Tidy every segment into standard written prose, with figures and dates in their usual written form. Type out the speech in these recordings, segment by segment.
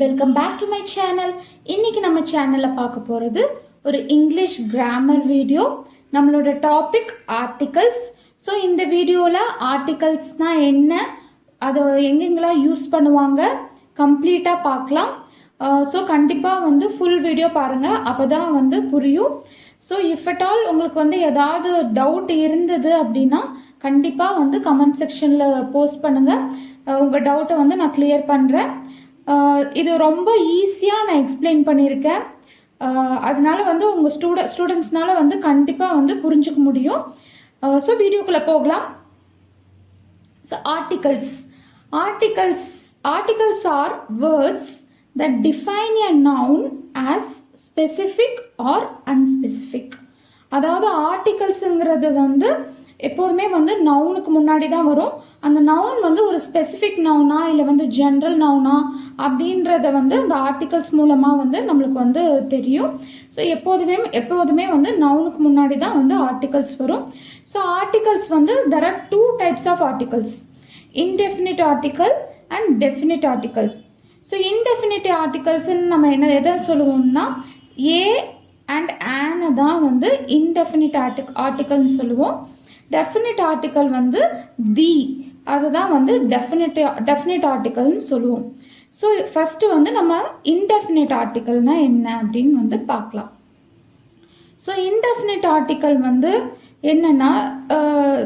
Welcome back to my channel. இன்னைக்கு நம்ம சேனலில் பார்க்க போகிறது ஒரு இங்கிலீஷ் கிராமர் வீடியோ. நம்மளோட டாபிக் ஆர்டிகல்ஸ். ஸோ இந்த வீடியோவில் ஆர்டிகல்ஸ்னால் என்ன, அதை எங்கெங்கெல்லாம் யூஸ் பண்ணுவாங்க கம்ப்ளீட்டாக பார்க்கலாம். ஸோ கண்டிப்பாக ஃபுல் வீடியோ பாருங்கள், அப்போ தான் புரியும். ஸோ இஃப் அட் ஆல் உங்களுக்கு ஏதாவது டவுட் இருந்தது அப்படின்னா கண்டிப்பாக கமெண்ட் செக்ஷனில் போஸ்ட் பண்ணுங்கள். உங்கள் டவுட்டை நான் கிளியர் பண்ணுறேன். இது ரொம்ப ஈஸியாக நான் எக்ஸ்பிளைன் பண்ணியிருக்கேன். அதனால உங்கள் ஸ்டூடெண்ட்ஸ்னால கண்டிப்பாக புரிஞ்சுக்க முடியும். ஸோ வீடியோக்குள்ளே போகலாம். So articles are words that define a noun as specific or unspecific. அதாவது ஆர்டிகல்ஸுங்கிறது எப்போதுமே நவுனுக்கு முன்னாடி தான் வரும். அந்த நவுன் ஒரு ஸ்பெசிஃபிக் நவுனா இல்லை ஜென்ரல் நவுனா அப்படின்றத அந்த ஆர்டிகல்ஸ் மூலமாக நம்மளுக்கு தெரியும். ஸோ எப்போதுமே நவுனுக்கு முன்னாடி தான் ஆர்டிகல்ஸ் வரும். So articles there are two types of articles, indefinite article and definite article. So indefinite ஆர்டிகல்ஸ்ன்னு நம்ம எதை சொல்லுவோம்னா ஏ அண்ட் ஆனை தான் இன்டெஃபினிட் ஆர்டிகல்னு சொல்லுவோம். டெஃபினிட் ஆர்டிக்கல் தி, அதுதான் டெஃபினிட் ஆர்டிக்கல்னு சொல்லுவோம். ஸோ ஃபஸ்ட்டு நம்ம இன்டெஃபினிட் ஆர்டிக்கல்னால் என்ன அப்படின்னு பார்க்கலாம். ஸோ இன்டெஃபினிட் ஆர்டிக்கல் என்னன்னா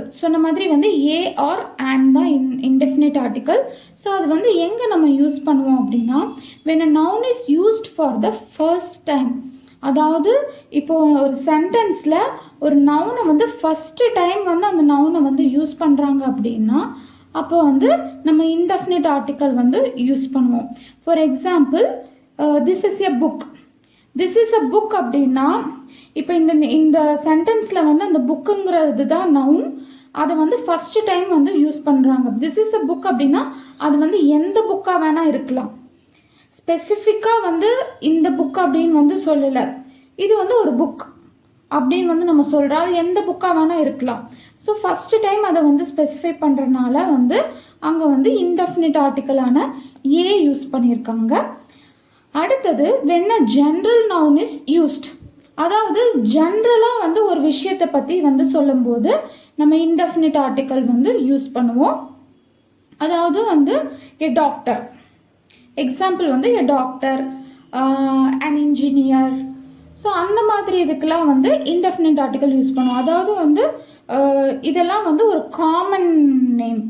சொன்ன மாதிரி ஏ ஆர் ஆன் தான் இன்டெஃபினிட் ஆர்டிக்கல். ஸோ அது எங்கே நம்ம யூஸ் பண்ணுவோம் அப்படின்னா when a noun is used for the first time. அதாவது இப்போ ஒரு சென்டென்ஸில் ஒரு நவுனை ஃபஸ்ட்டு டைம் அந்த நவுனை யூஸ் பண்ணுறாங்க அப்படின்னா அப்போ நம்ம இன்டெஃபினிட் ஆர்டிக்கல் யூஸ் பண்ணுவோம். For example this is a book. This is a book அப்படின்னா இப்போ இந்த சென்டென்ஸில் அந்த புக்குங்கிறது தான் நவுன். அதை ஃபஸ்ட்டு டைம் யூஸ் பண்ணுறாங்க. திஸ் இஸ் அ புக் அப்படின்னா அது எந்த புக்காக வேணால் இருக்கலாம். ஸ்பெசிஃபிக்காக இந்த புக் அப்படின்னு சொல்லலை. இது ஒரு புக் அப்படின்னு நம்ம சொல்கிறோம். அது எந்த புக்காக வேணால் இருக்கலாம். ஸோ ஃபஸ்ட்டு டைம் அதை ஸ்பெசிஃபை பண்ணுறதுனால அங்கே இன்டெஃபினிட் ஆர்டிக்கலான ஏ யூஸ் பண்ணியிருக்காங்க. அடுத்தது when a general noun is used. அதாவது ஜென்ரலாக ஒரு விஷயத்தை பற்றி சொல்லும்போது நம்ம இன்டெஃபினிட் ஆர்டிக்கல் யூஸ் பண்ணுவோம். அதாவது எ doctor, example a doctor, an engineer. So அந்த மாதிரி இதுக்கெல்லாம் இன்டெஃபினிட் ஆர்டிக்கல் யூஸ் பண்ணுவோம். அதாவது இதெல்லாம் ஒரு காமன் நேம்.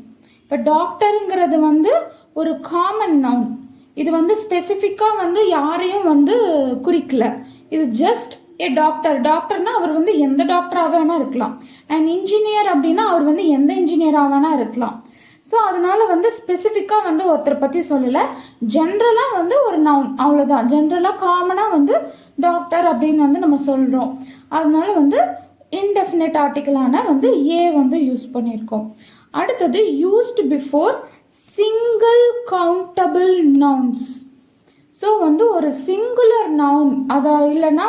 இப்போ டாக்டருங்கிறது ஒரு காமன் நவுன். இது ஸ்பெசிஃபிக்காக யாரையும் குறிக்கல. இது ஜஸ்ட் ஏ டாக்டர். டாக்டர்னா அவர் எந்த டாக்டராக வேணா இருக்கலாம். அண்ட் இன்ஜினியர் அப்படின்னா அவர் எந்த இன்ஜினியராக வேணா இருக்கலாம். ஸோ அதனால ஸ்பெசிஃபிக்காக ஒருத்தரை பற்றி சொல்லலை. ஜென்ரலாக ஒரு நவுன், அவ்வளோதான். ஜென்ரலாக காமனாக டாக்டர் அப்படின்னு நம்ம சொல்கிறோம். அதனால இன்டெஃபினிட் ஆர்டிக்கலான ஏ யூஸ் பண்ணியிருக்கோம். அடுத்தது used before single countable nouns. So ஒரு சிங்குலர் நவுன் இல்லைன்னா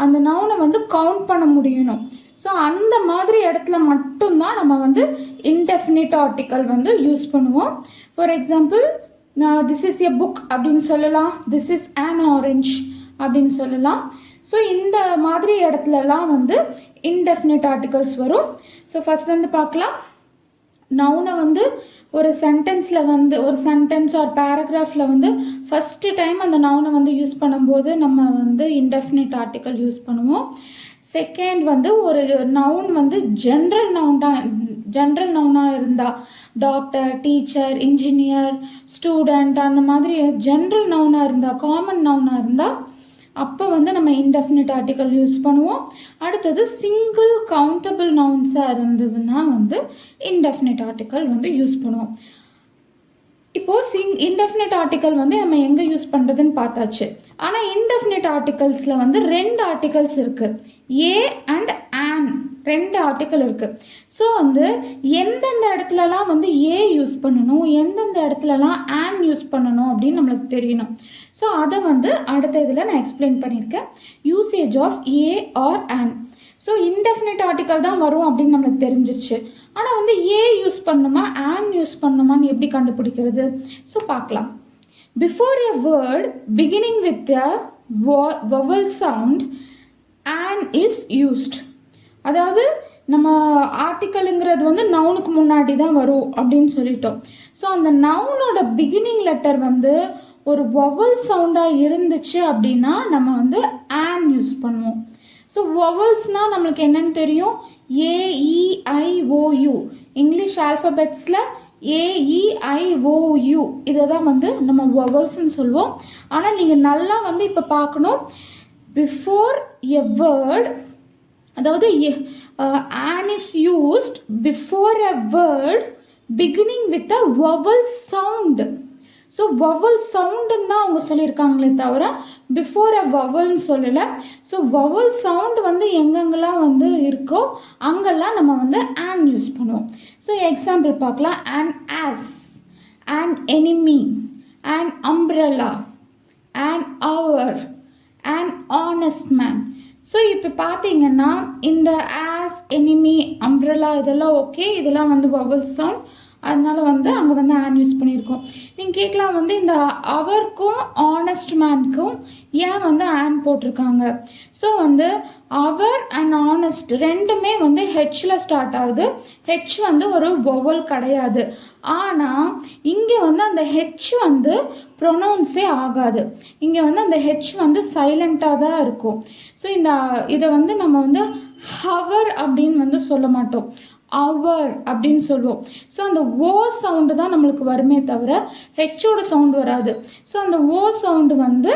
அந்த நவுனை கவுண்ட் பண்ண முடியணும். ஸோ அந்த மாதிரி இடத்துல மட்டும்தான் நம்ம இன்டெஃபினிட் ஆர்டிக்கல் யூஸ் பண்ணுவோம். For example this is a book அப்படின்னு சொல்லலாம். திஸ் இஸ் ஆன் ஆரஞ்ச் அப்படின்னு சொல்லலாம். ஸோ இந்த மாதிரி இடத்துலலாம் இன்டெஃபினிட் ஆர்டிகல்ஸ் வரும். ஸோ ஃபர்ஸ்ட் பார்க்கலாம். நவுனை ஒரு சென்டென்ஸில் ஒரு சென்டென்ஸ் ஆர் பேராகிராஃபில் ஃபஸ்ட்டு டைம் அந்த நவுனை யூஸ் பண்ணும்போது நம்ம இன்டெஃபினிட் ஆர்டிக்கல் யூஸ் பண்ணுவோம். செகண்ட் ஒரு நவுன் ஜென்ரல் நவுனாக இருந்தால் டாக்டர், டீச்சர், இன்ஜினியர், ஸ்டூடெண்ட் அந்த மாதிரி ஜென்ரல் நவுனாக இருந்தால், காமன் நவுனாக இருந்தால் அப்போ நம்ம இன்டெஃபினிட் ஆர்டிக்கல் யூஸ் பண்ணுவோம். அடுத்தது சிங்கிள் கவுண்டபிள் நவுன்ஸாக இருந்ததுன்னா இன்டெஃபினிட் ஆர்டிக்கல் யூஸ் பண்ணுவோம். இப்போது இன்டெஃபினிட் ஆர்டிக்கல் நம்ம எங்கே யூஸ் பண்ணுறதுன்னு பார்த்தாச்சு. ஆனால் இன்டெஃபினிட் ஆர்டிகல்ஸில் ரெண்டு ஆர்டிகல்ஸ் இருக்குது. ஏ அண்ட் ஆன், ரெண்டு ஆர்டிக்கல் இருக்குது. ஸோ எந்தெந்த இடத்துலலாம் ஏ யூஸ் பண்ணணும், எந்தெந்த இடத்துலலாம் ஆன் யூஸ் பண்ணணும் அப்படின்னு நம்மளுக்கு தெரியணும். ஸோ அதை அடுத்த இதில் நான் எக்ஸ்பிளைன் பண்ணியிருக்கேன். Usage of a or an. So indefinite article தான் வரும் அப்படின்னு நம்மளுக்கு தெரிஞ்சிருச்சு. ஆனால் ஏ யூஸ் பண்ணணுமா ஆன் யூஸ் பண்ணணுமான்னு எப்படி கண்டுபிடிக்கிறது? ஸோ பார்க்கலாம். before a word beginning with a vowel sound an is used. அதாவது நம்ம ஆர்டிக்கலுங்கிறது வந்து நவுனுக்கு முன்னாடி தான் வரும் அப்படின்னு சொல்லிட்டோம். ஸோ அந்த நவுனோட பிகினிங் லெட்டர் வந்து ஒரு வவல் சவுண்டாக இருந்துச்சு அப்படின்னா நம்ம வந்து ஆன் யூஸ் பண்ணுவோம். ஸோ வவல்ஸ்னால் நம்மளுக்கு என்னன்னு தெரியும், AEIOU இங்கிலீஷ் ஆல்ஃபபெட்ஸில் AEIOU இதை தான் வந்து நம்ம வவல்ஸ்ன்னு சொல்லுவோம். ஆனால் நீங்கள் நல்லா வந்து இப்போ பார்க்கணும், பிஃபோர் எ வேர்ட், அதாவது an is used before a word beginning with a vowel sound. So vowel சவுண்டுன்னு தான் அவங்க சொல்லியிருக்காங்களே தவிர பிஃபோர் அ வவல்னு சொல்லலை. ஸோ vowel சவுண்ட் வந்து எங்கெங்கெல்லாம் வந்து இருக்கோ அங்கெல்லாம் நம்ம வந்து an யூஸ் பண்ணுவோம். ஸோ எக்ஸாம்பிள் பார்க்கலாம். an as, an enemy, an umbrella, an hour, an honest man. So இப்போ பார்த்தீங்கன்னா இந்த ஆஸ், எனிமி, அம்ப்ரெல்லா இதெல்லாம் ஓகே, இதெல்லாம் வந்து வவல் சவுண்ட், அதனால வந்து அங்கே வந்து ஆன் யூஸ் பண்ணியிருக்கோம். நீங்கள் கேட்கலாம் வந்து இந்த அவருக்கும் ஆனஸ்ட் மேனுக்கும் ஏன் வந்து ஆன் போட்டிருக்காங்க. ஸோ வந்து அவர் அண்ட் ஆனஸ்ட் ரெண்டுமே வந்து ஹெச்சில் ஸ்டார்ட் ஆகுது. ஹெச் வந்து ஒரு வவல் கிடையாது. ஆனால் இங்கே வந்து அந்த ஹெச் வந்து ப்ரொனவுன்ஸே ஆகாது. இங்கே வந்து அந்த ஹெச் வந்து சைலண்ட்டாக தான் இருக்கும். ஸோ இதை வந்து நம்ம வந்து ஹவர் அப்படின்னு வந்து சொல்ல மாட்டோம், அவர் அப்படின்னு சொல்லுவோம். ஸோ அந்த ஓ சவுண்டு தான் நம்மளுக்கு வருமே தவிர ஹெச்சோட சவுண்ட் வராது. ஸோ அந்த ஓ சவுண்டு வந்து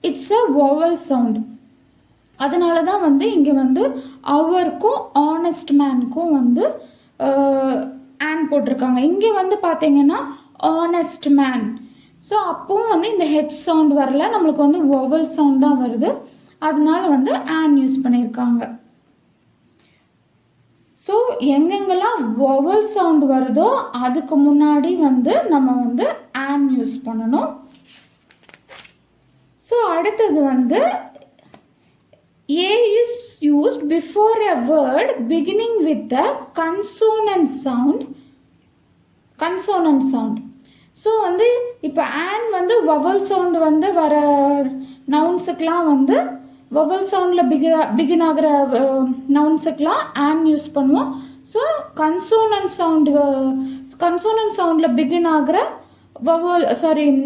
இட்ஸ் அ வவல் சவுண்ட். அதனால தான் வந்து இங்கே வந்து அவருக்கும் ஆனஸ்ட் மேனுக்கும் வந்து ஆன் போட்டிருக்காங்க. இங்கே வந்து பார்த்தீங்கன்னா ஆனஸ்ட் மேன். ஸோ அப்போவும் வந்து இந்த ஹெச் சவுண்ட் வரல, நம்மளுக்கு வந்து வவல் சவுண்ட் தான் வருது. அதனால வந்து ஆன் யூஸ் பண்ணியிருக்காங்க. ஸோ எங்கெங்கெல்லாம் வவல் சவுண்ட் வருதோ அதுக்கு முன்னாடி வந்து நம்ம வந்து ஆன் யூஸ் பண்ணணும். ஸோ அடுத்தது வந்து A is used before a word beginning with the consonant sound. So வந்து இப்போ ஆன் வந்து வவல் சவுண்டு வந்து வர நவுன்ஸுக்கெலாம் வந்து வவல் சவுண்டில் பிகின் ஆகிற நவுன்ஸுக்கெலாம் ஆன் யூஸ் பண்ணுவோம். ஸோ கன்சோனன்ட் சவுண்டில் பிகின் ஆகிற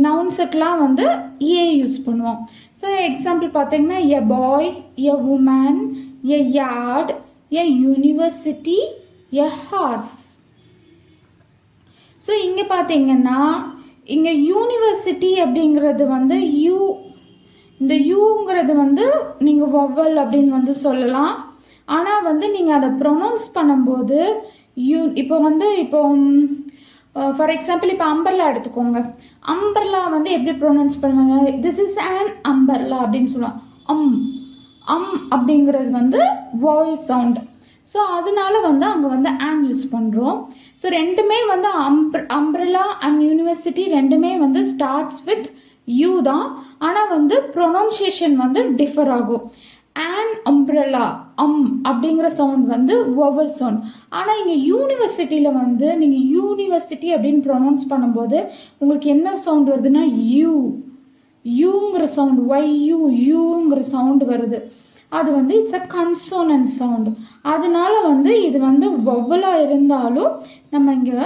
நவுன்ஸுக்கெலாம் வந்து ஏ யூஸ் பண்ணுவோம். ஸோ எக்ஸாம்பிள் பார்த்தீங்கன்னா a boy, a woman, a yard, a university, a horse. So இங்கே பார்த்தீங்கன்னா இங்கே யூனிவர்சிட்டி அப்படிங்கிறது வந்து இந்த யூங்கிறது வந்து நீங்கள் வவல் அப்படின்னு வந்து சொல்லலாம். ஆனால் வந்து நீங்கள் அதை ப்ரொனவுன்ஸ் பண்ணும்போது இப்போ ஃபார் எக்ஸாம்பிள் இப்போ அம்பர்லா எடுத்துக்கோங்க. அம்பர்லா வந்து எப்படி ப்ரொனவுன்ஸ் பண்ணுவாங்க, திஸ் இஸ் an அம்பர்லா அப்படின்னு சொல்லுவாங்க. அப்படிங்கிறது வந்து வவல் சவுண்ட். ஸோ அதனால வந்து அங்கே வந்து ஆன் யூஸ் பண்ணுறோம். ஸோ ரெண்டுமே வந்து அம்ப்ரெல்லா அண்ட் யூனிவர்சிட்டி ரெண்டுமே வந்து ஸ்டார்ட்ஸ் வித் யூ தான். ஆனால் வந்து ப்ரொனவுன்சியேஷன் வந்து டிஃபர் ஆகும். an umbrella அப்படிங்கிற சவுண்ட் வந்து வவல் சவுண்ட். ஆனால் இங்கே யூனிவர்சிட்டியில் வந்து நீங்கள் யூனிவர்சிட்டி அப்படின்னு ப்ரொனவுன்ஸ் பண்ணும்போது உங்களுக்கு என்ன சவுண்ட் வருதுன்னா யூங்கிற சவுண்ட், யூங்கிற சவுண்ட் வருது. அது வந்து இட்ஸ் அ கன்சோனன்ட் சவுண்ட். அதனால வந்து இது வந்து வவலாக இருந்தாலும் நம்ம இங்கே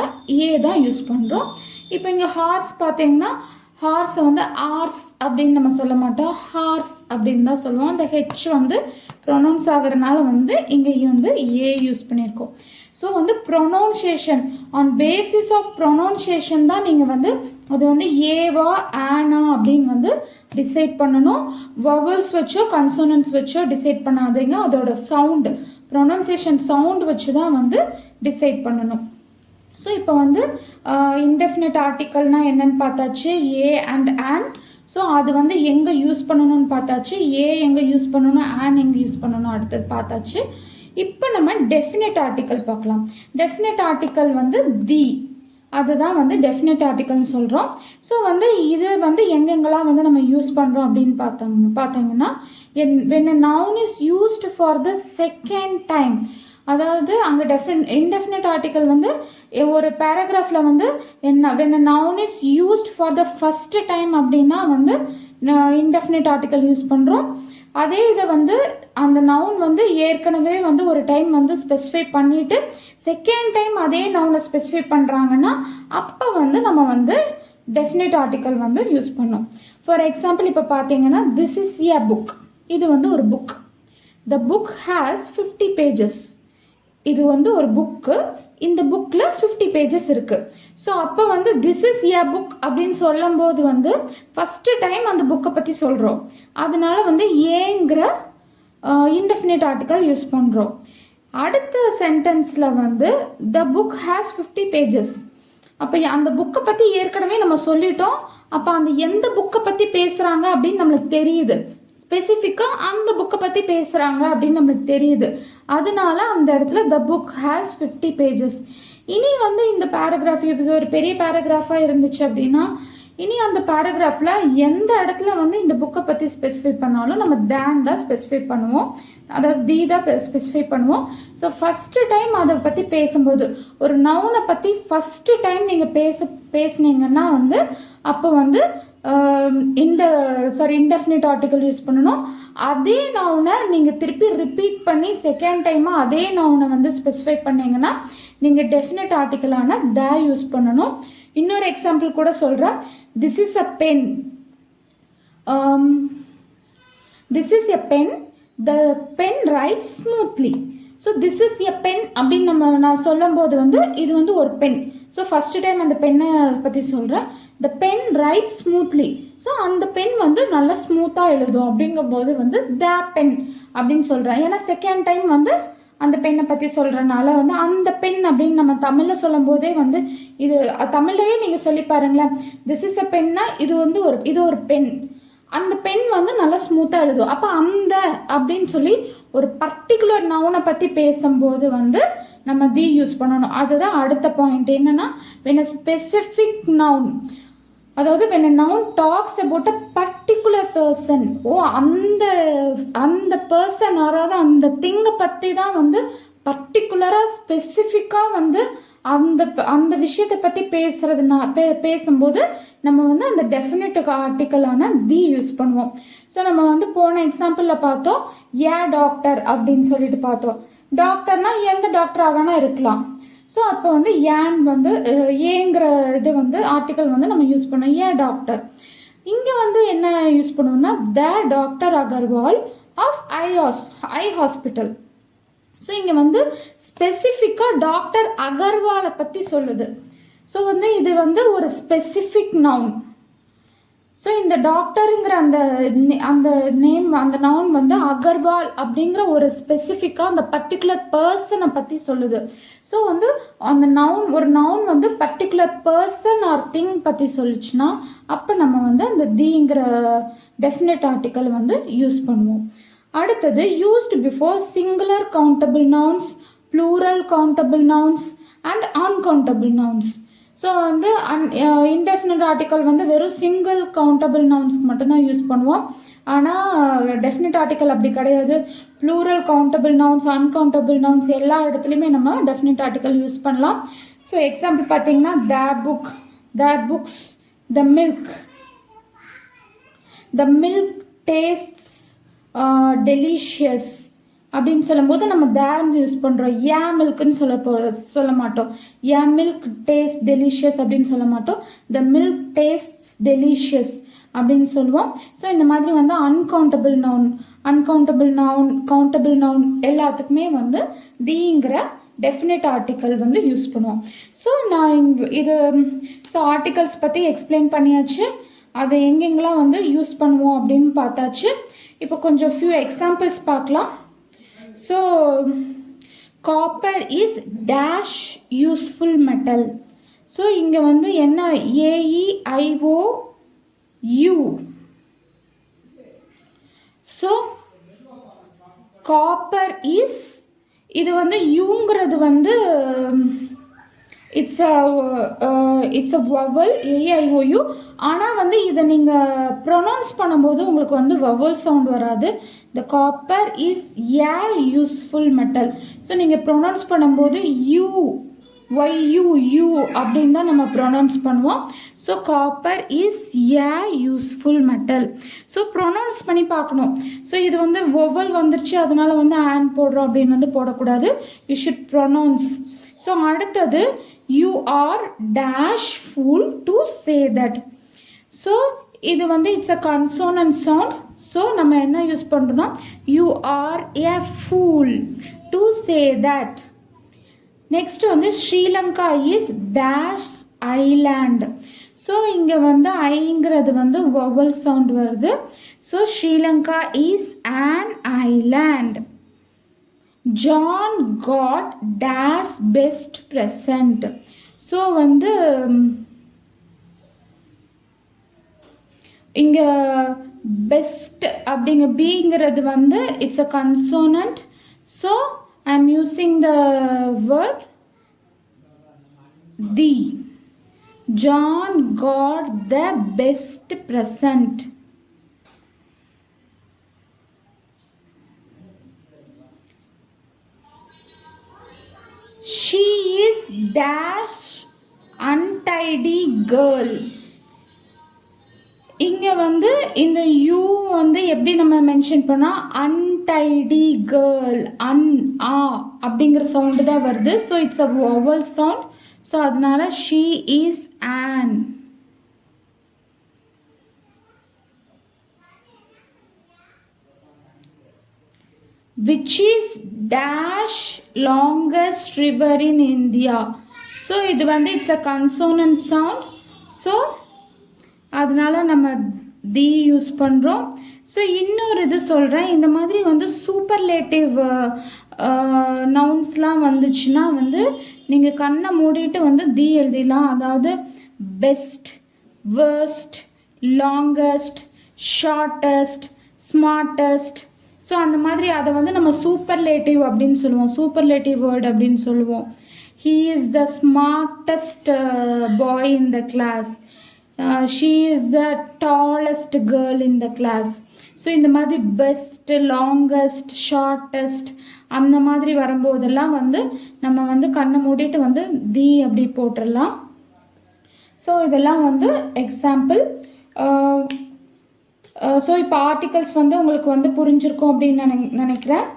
ஏ தான் யூஸ் பண்ணுறோம். இப்போ இங்கே ஹார்ஸ் பார்த்தீங்கன்னா ஹார்ஸை வந்து ஆர்ஸ் அப்படின்னு நம்ம சொல்ல மாட்டோம், ஹார்ஸ் அப்படின்னு தான் சொல்லுவோம். அந்த ஹெச் வந்து ப்ரொனவுன்ஸ் ஆகிறதுனால வந்து இங்கே வந்து ஏ யூஸ் பண்ணியிருக்கோம். ஸோ வந்து pronunciation on basis of pronunciation தான் நீங்கள் வந்து அது வந்து ஏவா ஆனா அப்படின்னு வந்து டிசைட் பண்ணணும். வவல்ஸ் வச்சோ கன்சோனன்ட்ஸ் வச்சோ டிசைட் பண்ணாதீங்க. அதோட சவுண்டு ப்ரொனவுன்சியேஷன் சவுண்ட் வச்சு தான் வந்து டிசைட் பண்ணணும். ஸோ இப்போ வந்து இன்டெஃபினிட் ஆர்டிக்கல்னா என்னன்னு பார்த்தாச்சு, ஏ அண்ட் ஆன். ஸோ அது வந்து எங்கே யூஸ் பண்ணணும்னு பார்த்தாச்சு, ஏ எங்கே யூஸ் பண்ணணும், ஆன் எங்கே யூஸ் பண்ணணும் அடுத்தது பார்த்தாச்சு. இப்போ நம்ம டெஃபினட் ஆர்டிக்கல் பார்க்கலாம். டெஃபினட் ஆர்டிக்கல் வந்து அதுதான் வந்து டெஃபினட் ஆர்டிக்கல்னு சொல்கிறோம். ஸோ வந்து இது வந்து எங்கெங்கெல்லாம் வந்து நம்ம யூஸ் பண்ணுறோம் அப்படின்னு பார்த்தீங்கன்னா when a noun is used for the second time, அதாவது அங்கே இன்டெஃபினட் ஆர்டிக்கல் வந்து ஒரு பேராகிராஃபில் வந்து என்ன when a noun is used for the first time அப்படின்னா வந்து இன்டெஃபினிட் ஆர்டிக்கல் யூஸ் பண்ணுறோம். அதே இதை வந்து அந்த நவுன் வந்து ஏற்கனவே வந்து ஒரு டைம் வந்து ஸ்பெசிஃபை பண்ணிவிட்டு செகண்ட் டைம் அதே நவுனை ஸ்பெசிஃபை பண்ணுறாங்கன்னா அப்போ வந்து நம்ம வந்து டெஃபினிட் ஆர்டிக்கல் வந்து யூஸ் பண்ணோம். ஃபார் எக்ஸாம்பிள் இப்போ பார்த்தீங்கன்னா திஸ் இஸ் எ புக், இது வந்து ஒரு book. The book has 50 pages. இது வந்து ஒரு புக்கு, இந்த புக்கில் 50 pages இருக்குது. ஸோ அப்போ வந்து திஸ் இஸ் எ புக் அப்படின்னு சொல்லும்போது வந்து ஃபஸ்ட்டு டைம் அந்த புக்கை பற்றி சொல்கிறோம். அதனால வந்து ஏங்கிற இன்டெஃபினிட் ஆர்டிக்கல் யூஸ் பண்ணுறோம். அடுத்த சென்டென்ஸில் வந்து த புக் ஹேஸ் 50 pages. அப்போ அந்த புக்கை பற்றி ஏற்கனவே நம்ம சொல்லிட்டோம். அப்போ அந்த எந்த புக்கை பற்றி பேசுகிறாங்க அப்படின்னு நம்மளுக்கு தெரியுது. ஸ்பெசிஃபிக்காக அந்த புக்கை பற்றி பேசுகிறாங்க அப்படின்னு நம்மளுக்கு தெரியுது. அதனால அந்த இடத்துல த புக் ஹேஸ் 50 pages. இனி வந்து இந்த பேராகிராஃப் இது ஒரு பெரிய பேராகிராஃபாக இருந்துச்சு அப்படின்னா இனி அந்த பேராகிராஃபில் எந்த இடத்துல வந்து இந்த புக்கை பற்றி ஸ்பெசிஃபை பண்ணாலும் நம்ம தேன் தான் ஸ்பெசிஃபை பண்ணுவோம், அதாவது தி தான் ஸ்பெசிஃபை பண்ணுவோம். ஸோ ஃபஸ்ட்டு டைம் அதை பற்றி பேசும்போது ஒரு நவுனை பற்றி ஃபஸ்ட்டு டைம் நீங்கள் பேசுனீங்கன்னா வந்து அப்போ வந்து இன்டெஃபினிட் ஆர்டிக்கல் யூஸ் பண்ணணும். அதே நவுனை நீங்கள் திருப்பி ரிப்பீட் பண்ணி செகண்ட் டைமாக அதே நவுனை வந்து ஸ்பெசிஃபை பண்ணிங்கன்னா நீங்கள் டெஃபினிட் ஆர்டிக்கலான த யூஸ் பண்ணணும். இன்னொரு எக்ஸாம்பிள் கூட சொல்கிறேன். This is a pen. This is a pen. The pen writes smoothly. So this is a pen அப்படின்னு நான் சொல்லும் போது வந்து இது வந்து ஒரு பென். ஸோ ஃபஸ்ட்டு டைம் அந்த பெண்ணை பற்றி சொல்கிறேன். The pen writes smoothly. So அந்த பென் வந்து நல்லா ஸ்மூத்தாக எழுதும் அப்படிங்கும்போது வந்து த பென் அப்படின்னு சொல்கிறேன். ஏன்னா செகண்ட் டைம் வந்து அந்த பெண்ணை பற்றி சொல்கிறனால வந்து அந்த பெண் அப்படின்னு நம்ம தமிழில் சொல்லும் போதே வந்து இது தமிழ்லையே நீங்கள் சொல்லி பாருங்களேன். திஸ் இஸ் அ பென்னா இது வந்து இது ஒரு பென். அந்த பென் வந்து நல்லா ஸ்மூத்தாக எழுதும். அப்போ அந்த அப்படின்னு சொல்லி ஒரு பர்டிகுலர் நவுனை பற்றி பேசும்போது வந்து நம்ம தி யூஸ் பண்ணணும். அதுதான் அடுத்த பாயிண்ட். என்னன்னா when a specific noun, அதாவது when a noun talks about a particular person, அந்த பர்சன் அதாவது அந்த திங்கை பற்றி தான் வந்து பர்டிகுலராக ஸ்பெசிஃபிக்காக வந்து அந்த விஷயத்தை பற்றி பேசும்போது நம்ம வந்து அந்த டெஃபினிட் ஆர்டிக்கலான தி யூஸ் பண்ணுவோம். ஸோ நம்ம வந்து போன எக்ஸாம்பிளில் பார்த்தோம் ஏ டாக்டர் அப்படின்னு சொல்லிட்டு பார்த்தோம். டாக்டர்னா எந்த டாக்டராக வேணால் இருக்கலாம். ஸோ அப்போ வந்து ஏன் வந்து ஏங்கிற இது வந்து ஆர்டிக்கல் வந்து நம்ம யூஸ் பண்ணுவோம், ஏ டாக்டர். இங்கே வந்து என்ன யூஸ் பண்ணுவோம்னா the doctor Agarwal of eye hospital. So இங்கே வந்து ஸ்பெசிஃபிக்காக டாக்டர் அகர்வாலை பற்றி சொல்லுது. ஸோ வந்து இது வந்து ஒரு ஸ்பெசிஃபிக் நவுன். ஸோ இந்த டாக்டருங்கிற அந்த நேம் அந்த நவுன் வந்து அகர்வால் அப்படிங்கிற ஒரு ஸ்பெசிஃபிக்காக அந்த பர்டிகுலர் பர்சனை பற்றி சொல்லுது. ஸோ வந்து அந்த ஒரு நவுன் வந்து பர்டிகுலர் பர்சன் ஆர் திங் பற்றி சொல்லிச்சுன்னா அப்போ நம்ம வந்து அந்த திங்கிற டெஃபினட் ஆர்டிக்கல் வந்து யூஸ் பண்ணுவோம். அடுத்தது used before singular countable nouns, plural countable nouns and uncountable nouns. So வந்து இன்டெஃபினிட் ஆர்டிக்கல் வந்து வெறும் சிங்கிள் கவுண்டபிள் நவுன்ஸ்க்கு மட்டும்தான் யூஸ் பண்ணுவோம். ஆனால் டெஃபினிட் ஆர்டிக்கல் அப்படி கிடையாது. Plural countable nouns, uncountable nouns எல்லா இடத்துலையுமே நம்ம டெஃபினிட் ஆர்டிக்கல் யூஸ் பண்ணலாம். ஸோ எக்ஸாம்பிள் பார்த்தீங்கன்னா the book, the books, the milk, the milk tastes delicious அப்படின்னு சொல்லும்போது நம்ம தேன் யூஸ் பண்ணுறோம். ஏ மில்க்குன்னு சொல்ல மாட்டோம். ஏ மில்க் டேஸ்ட் டெலிஷியஸ் அப்படின்னு சொல்ல மாட்டோம். த மில்க் டேஸ்ட்ஸ் டெலிஷியஸ் அப்படின்னு சொல்லுவோம். ஸோ இந்த மாதிரி வந்து அன்கவுண்டபிள் நவுன், கவுண்டபிள் நவுன் எல்லாத்துக்குமே வந்து திங்கிற டெஃபினிட் ஆர்டிக்கல் வந்து யூஸ் பண்ணுவோம். ஸோ நான் ஆர்டிகல்ஸ் பற்றி எக்ஸ்பிளைன் பண்ணியாச்சு. அதை எங்கெங்கெல்லாம் வந்து யூஸ் பண்ணுவோம் அப்படின்னு பார்த்தாச்சு. இப்போ கொஞ்சம் ஃபியூ எக்ஸாம்பிள்ஸ் பார்க்கலாம். So copper is dash useful metal. So இங்கே வந்து என்ன AEIOU. ஸோ காப்பர் இஸ் இது வந்து யூங்கிறது வந்து இட்ஸ் அ வவல் AEIOU. ஆனால் வந்து இதை நீங்கள் ப்ரொனவுன்ஸ் பண்ணும்போது உங்களுக்கு வந்து வவல் சவுண்ட் வராது. த copper is a useful metal. So நீங்கள் ப்ரொனவுன்ஸ் பண்ணும்போது யூ yu அப்படின்னு தான் நம்ம ப்ரொனவுன்ஸ் பண்ணுவோம். So copper is a useful metal. So pronounce பண்ணி பார்க்கணும். ஸோ இது வந்து வொவல் வந்துருச்சு அதனால வந்து ஆன் போடுறோம் அப்படின்னு வந்து போடக்கூடாது. You should pronounce. ஸோ அடுத்தது you are dash full to say that. So இது வந்து it's a consonant sound. So நம்ம என்ன யூஸ் பண்ணுறோம்னா you are a fool to say that. Next வந்து Sri Lanka is dash island. So இங்கே வந்து ஐங்கிறது வந்து வவல் சவுண்ட் வருது. So Sri Lanka is an island. John got dash best present. So வந்து இங்கே பெஸ்ட் அப்படிங்க பிங்கிறது வந்து it's a consonant. So I am using the word the. John got the best present. She is dash untidy girl. இங்கே வந்து இந்த you வந்து எப்படி நம்ம மென்ஷன் பண்ணால் அன்டைடி கேர்ள் அப்படிங்கிற சவுண்டு தான் வருது. So it's a vowel sound. So அதனால she is an. Which is dash longest river in India. So இது வந்து it's a consonant sound. So அதனால நம்ம தி யூஸ் பண்ணுறோம். ஸோ இன்னொரு இது சொல்கிறேன். இந்த மாதிரி வந்து சூப்பர்லேட்டிவ் நவுன்ஸ்லாம் வந்துச்சுன்னா வந்து நீங்கள் கண்ணை மூடிட்டு வந்து தி எழுதிடலாம். அதாவது best, worst, longest, shortest, smartest. So அந்த மாதிரி அதை வந்து நம்ம சூப்பர்லேட்டிவ் அப்படின்னு சொல்லுவோம். சூப்பர்லேட்டிவ் வேர்ட் அப்படின்னு சொல்லுவோம். He is the smartest boy in the class. she is the tallest girl in the class. So இந்த மாதிரி பெஸ்ட், லாங்கஸ்ட், ஷார்ட்டஸ்ட் அந்த மாதிரி வரும்போதெல்லாம் வந்து நம்ம வந்து கண்ணை மூடிட்டு வந்து தி அப்படி போட்டுடலாம். ஸோ இதெல்லாம் வந்து எக்ஸாம்பிள். ஸோ இப்போ ஆர்டிகல்ஸ் வந்து உங்களுக்கு வந்து புரிஞ்சிருக்கும் அப்படின்னு நினைக்கிறேன்.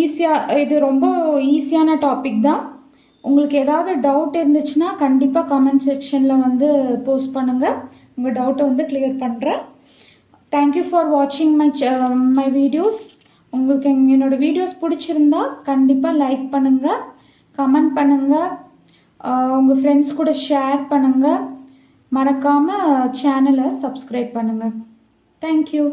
ஈஸியாக இது ரொம்ப ஈஸியான டாபிக் தான். உங்களுக்கு ஏதாவது டவுட் இருந்துச்சுன்னா கண்டிப்பாக கமெண்ட் செக்ஷனில் வந்து போஸ்ட் பண்ணுங்கள். உங்கள் டவுட்டை வந்து கிளியர் பண்ணுறேன். தேங்க்யூ ஃபார் வாட்சிங் மை வீடியோஸ். உங்களுக்கு என்னோடய வீடியோஸ் பிடிச்சிருந்தா கண்டிப்பாக லைக் பண்ணுங்கள், கமெண்ட் பண்ணுங்கள், உங்கள் ஃப்ரெண்ட்ஸ் கூட ஷேர் பண்ணுங்கள். மறக்காமல் சேனலை சப்ஸ்கிரைப் பண்ணுங்கள். தேங்க்யூ.